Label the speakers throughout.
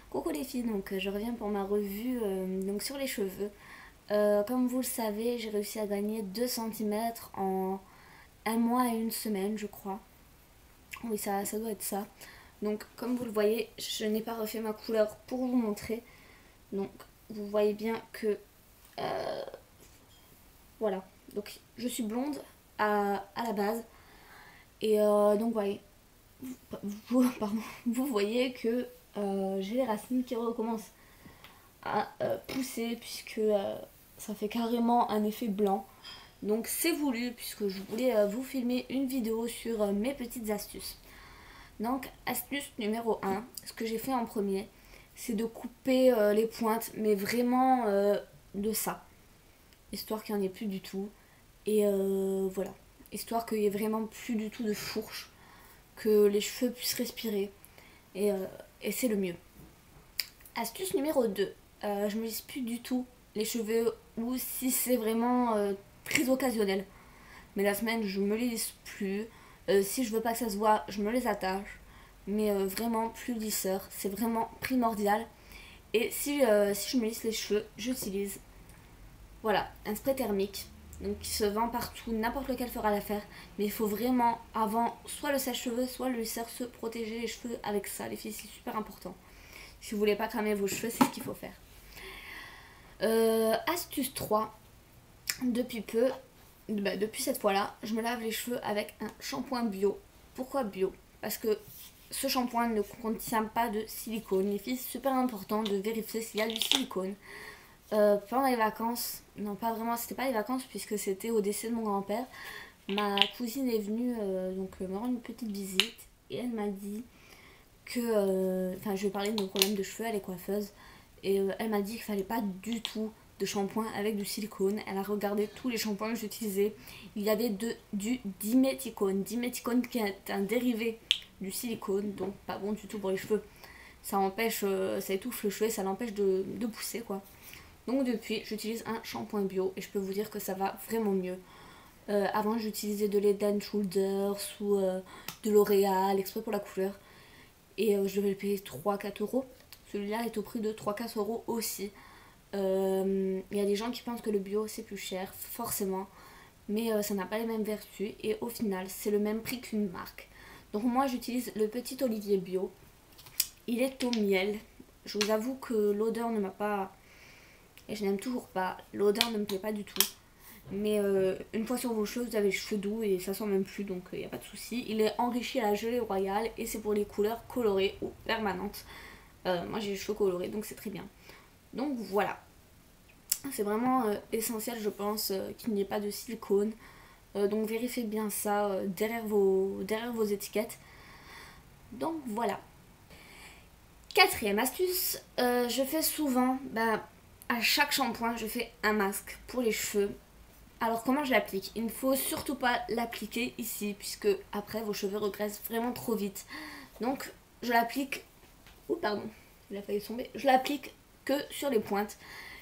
Speaker 1: Coucou les filles, je reviens pour ma revue donc sur les cheveux. Comme vous le savez, j'ai réussi à gagner 2 centimètres en un mois et une semaine, je crois. Oui, ça doit être ça. Donc comme vous le voyez, je n'ai pas refait ma couleur pour vous montrer. Donc vous voyez bien que voilà. Donc je suis blonde à la base. Et donc voyez, pardon, vous voyez que j'ai les racines qui recommencent à pousser puisque ça fait carrément un effet blanc. Donc c'est voulu puisque je voulais vous filmer une vidéo sur mes petites astuces. Donc astuce numéro un, ce que j'ai fait en premier, c'est de couper les pointes, mais vraiment de ça, histoire qu'il n'y en ait plus du tout. Et voilà, histoire qu'il n'y ait vraiment plus du tout de fourche, que les cheveux puissent respirer. Et, euh, et c'est le mieux. Astuce numéro 2, je me lisse plus du tout les cheveux ou si c'est vraiment très occasionnel. Mais la semaine, je me les lisse plus. Si je veux pas que ça se voit, je me les attache. Mais vraiment plus lisseur, c'est vraiment primordial. Et si je me lisse les cheveux, j'utilise voilà, un spray thermique. Donc qui se vend partout, n'importe lequel fera l'affaire. Mais il faut vraiment, avant, soit le sèche-cheveux, soit le lisseur, se protéger les cheveux avec ça. Les filles, c'est super important. Si vous voulez pas cramer vos cheveux, c'est ce qu'il faut faire. Astuce 3. Depuis cette fois-là, je me lave les cheveux avec un shampoing bio. Pourquoi bio? Parce que ce shampoing ne contient pas de silicone. Les filles, c'est super important de vérifier s'il y a du silicone. Pendant les vacances, non pas vraiment, c'était pas les vacances puisque c'était au décès de mon grand-père. Ma cousine est venue me rendre une petite visite et elle m'a dit que, je lui ai parlé de mes problèmes de cheveux, elle est coiffeuse, et elle m'a dit qu'il fallait pas du tout de shampoing avec du silicone. Elle a regardé tous les shampoings que j'utilisais, il y avait du diméthicone, qui est un dérivé du silicone, donc pas bon du tout pour les cheveux. Ça empêche, ça étouffe le cheveu et ça l'empêche de pousser quoi. Donc depuis, j'utilise un shampoing bio et je peux vous dire que ça va vraiment mieux. Avant, j'utilisais de l'Head & Shoulders ou de L'Oréal, exprès pour la couleur. Et je devais le payer 3-4 euros. Celui-là est au prix de 3-4 euros aussi. Il y a des gens qui pensent que le bio c'est plus cher, forcément. Mais ça n'a pas les mêmes vertus. Et au final, c'est le même prix qu'une marque. Donc moi, j'utilise le Petit Olivier bio. Il est au miel. Je vous avoue que l'odeur ne m'a pas... Et je n'aime toujours pas. L'odeur ne me plaît pas du tout. Mais une fois sur vos cheveux, vous avez les cheveux doux et ça sent même plus, donc il n'y a pas de souci. Il est enrichi à la gelée royale et c'est pour les couleurs colorées ou permanentes. Moi j'ai les cheveux colorés, donc c'est très bien. Donc voilà. C'est vraiment essentiel, je pense, qu'il n'y ait pas de silicone. Donc vérifiez bien ça derrière vos étiquettes. Donc voilà. Quatrième astuce, je fais souvent, à chaque shampoing, je fais un masque pour les cheveux. Alors comment je l'applique? Il ne faut surtout pas l'appliquer ici puisque après vos cheveux regressent vraiment trop vite. Donc je l'applique... Oh pardon, il a failli tomber. Je l'applique que sur les pointes.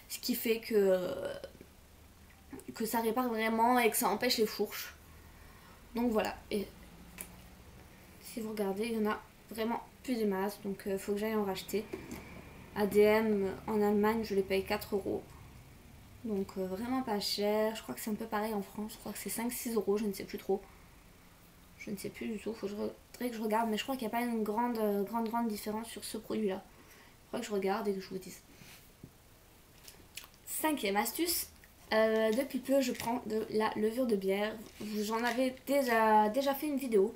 Speaker 1: Ce qui fait que ça répare vraiment et que ça empêche les fourches. Donc voilà. Et si vous regardez, il y en a vraiment plus de masse. Donc il faut que j'aille en racheter. ADM en Allemagne, je les paye 4 euros. Donc vraiment pas cher. Je crois que c'est un peu pareil en France. Je crois que c'est 5-6 euros, je ne sais plus trop. Je ne sais plus du tout. Faudrait que je regarde. Mais je crois qu'il n'y a pas une grande différence sur ce produit-là. Il faudrait que je regarde et que je vous dise. Cinquième astuce. Depuis peu, je prends de la levure de bière. J'en avais déjà fait une vidéo.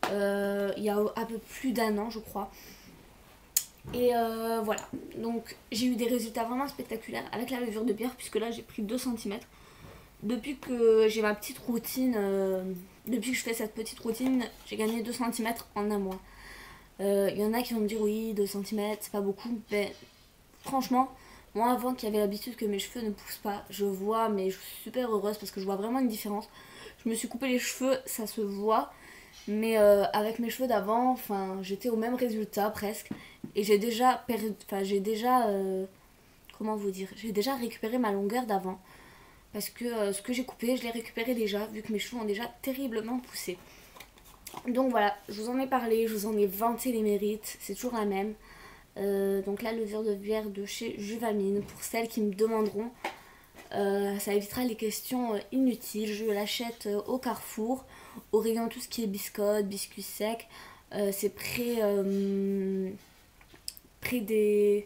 Speaker 1: Il y a un peu plus d'un an, je crois. Et voilà, donc j'ai eu des résultats vraiment spectaculaires avec la levure de bière puisque là j'ai pris 2 centimètres. Depuis que j'ai ma petite routine, depuis que je fais cette petite routine, j'ai gagné 2 centimètres en un mois. Il y en a qui vont me dire oui, 2 centimètres c'est pas beaucoup, mais franchement, moi avant qu'il y avait l'habitude que mes cheveux ne poussent pas, je vois, mais je suis super heureuse parce que je vois vraiment une différence. Je me suis coupé les cheveux, ça se voit. Mais avec mes cheveux d'avant, j'étais au même résultat presque. Et j'ai déjà perdu, comment vous dire, j'ai déjà récupéré ma longueur d'avant. Parce que ce que j'ai coupé, je l'ai récupéré déjà, vu que mes cheveux ont déjà terriblement poussé. Donc voilà, je vous en ai parlé, je vous en ai vanté les mérites, c'est toujours la même. Donc la levure de bière de chez Juvamine, pour celles qui me demanderont. Ça évitera les questions inutiles. Je l'achète au Carrefour, au rayon tout ce qui est biscottes, biscuits secs. C'est près des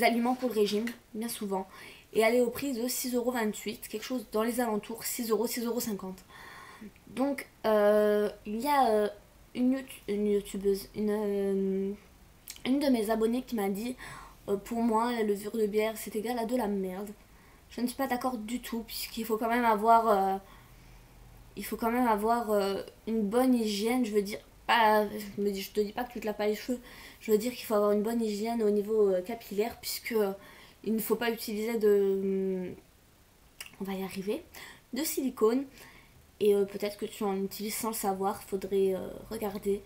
Speaker 1: aliments pour le régime, bien souvent. Et elle est au prix de 6,28 €, quelque chose dans les alentours, 6 euros, 6,50 €. Donc, il y a une youtubeuse, une de mes abonnées qui m'a dit pour moi, la levure de bière, c'est égal à de la merde. Je ne suis pas d'accord du tout, puisqu'il faut quand même avoir, une bonne hygiène. Je veux dire, pas, je te dis pas que tu te laves pas les cheveux. Je veux dire qu'il faut avoir une bonne hygiène au niveau capillaire, puisque il ne faut pas utiliser on va y arriver, de silicone. Et peut-être que tu en utilises sans le savoir, faudrait regarder.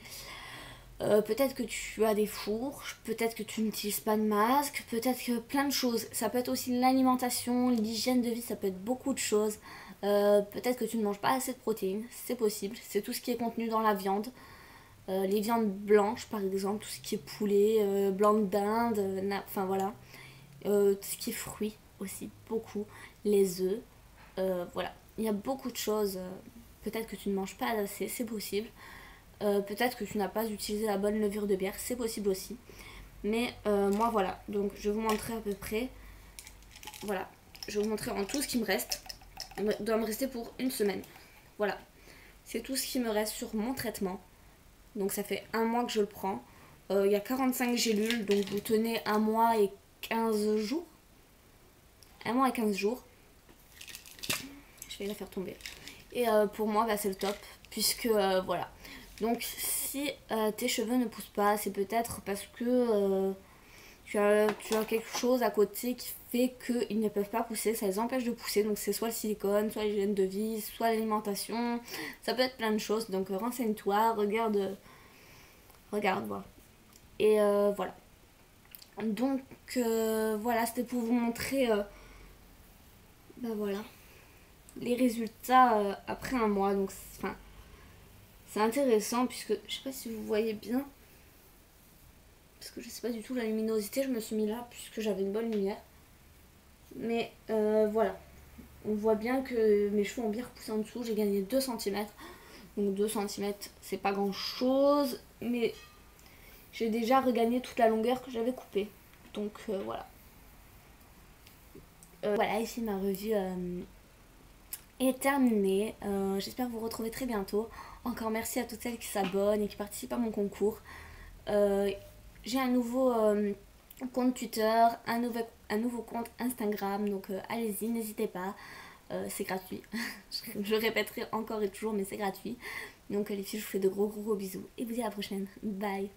Speaker 1: Peut-être que tu as des fourches, peut-être que tu n'utilises pas de masque, peut-être que plein de choses. Ça peut être aussi l'alimentation, l'hygiène de vie, ça peut être beaucoup de choses. Peut-être que tu ne manges pas assez de protéines, c'est possible. C'est tout ce qui est contenu dans la viande. Les viandes blanches par exemple, tout ce qui est poulet, blanc de dinde, enfin voilà. Tout ce qui est fruits aussi, beaucoup. Les œufs, voilà. Il y a beaucoup de choses. Peut-être que tu ne manges pas assez, c'est possible. Peut-être que tu n'as pas utilisé la bonne levure de bière, c'est possible aussi. Mais moi voilà, donc je vais vous montrer à peu près. Voilà, je vais vous montrer en tout ce qui me reste. Il doit me rester pour une semaine. Voilà, c'est tout ce qui me reste sur mon traitement. Donc ça fait un mois que je le prends. Il y a 45 gélules, donc vous tenez un mois et 15 jours. Un mois et 15 jours. Je vais la faire tomber. Et pour moi, bah, c'est le top. Puisque voilà. Donc si tes cheveux ne poussent pas, c'est peut-être parce que tu as quelque chose à côté qui fait qu'ils ne peuvent pas pousser, ça les empêche de pousser. Donc c'est soit le silicone, soit l'hygiène de vie, soit l'alimentation. Ça peut être plein de choses. Donc renseigne-toi, regarde, voilà. Et voilà. Donc voilà, c'était pour vous montrer bah voilà, les résultats après un mois. Donc enfin, c'est intéressant puisque je sais pas si vous voyez bien. Parce que je sais pas du tout la luminosité, je me suis mis là puisque j'avais une bonne lumière. Mais voilà. On voit bien que mes cheveux ont bien repoussé en dessous. J'ai gagné 2 cm. Donc 2 cm, c'est pas grand chose. Mais j'ai déjà regagné toute la longueur que j'avais coupée. Donc voilà. Voilà, ici ma revue est terminée. J'espère vous retrouver très bientôt. Encore merci à toutes celles qui s'abonnent et qui participent à mon concours. J'ai un nouveau compte Twitter, un nouveau compte Instagram, donc allez-y, n'hésitez pas, c'est gratuit. Je répéterai encore et toujours, mais c'est gratuit. Donc les filles, je vous fais de gros bisous et vous dis à la prochaine. Bye.